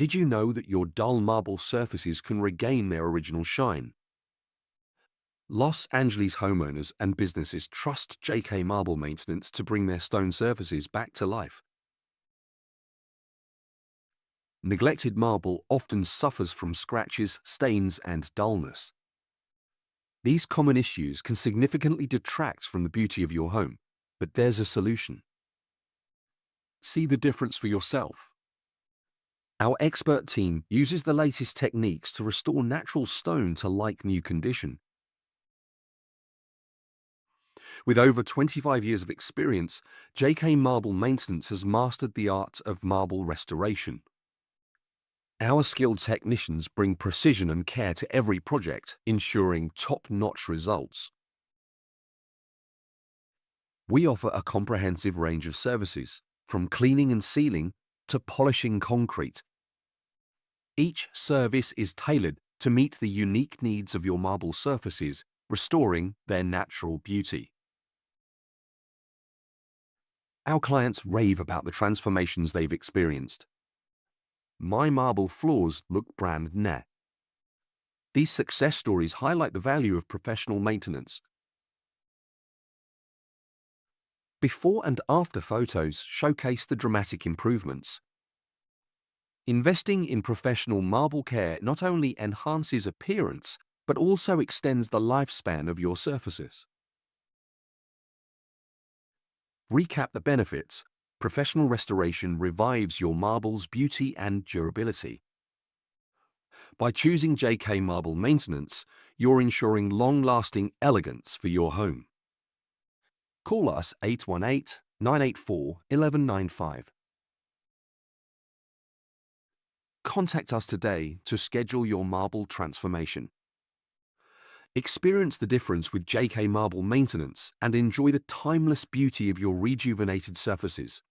Did you know that your dull marble surfaces can regain their original shine? Los Angeles homeowners and businesses trust JK Marble Maintenance to bring their stone surfaces back to life. Neglected marble often suffers from scratches, stains, and dullness. These common issues can significantly detract from the beauty of your home, but there's a solution. See the difference for yourself. Our expert team uses the latest techniques to restore natural stone to like-new condition. With over 25 years of experience, JK Marble Maintenance has mastered the art of marble restoration. Our skilled technicians bring precision and care to every project, ensuring top-notch results. We offer a comprehensive range of services, from cleaning and sealing to polishing concrete. Each service is tailored to meet the unique needs of your marble surfaces, restoring their natural beauty. Our clients rave about the transformations they've experienced. My marble floors look brand new. These success stories highlight the value of professional maintenance. Before and after photos showcase the dramatic improvements. Investing in professional marble care not only enhances appearance, but also extends the lifespan of your surfaces. Recap the benefits. Professional restoration revives your marble's beauty and durability. By choosing JK Marble Maintenance, you're ensuring long-lasting elegance for your home. Call us 818-984-1195. Contact us today to schedule your marble transformation. Experience the difference with JK Marble Maintenance and enjoy the timeless beauty of your rejuvenated surfaces.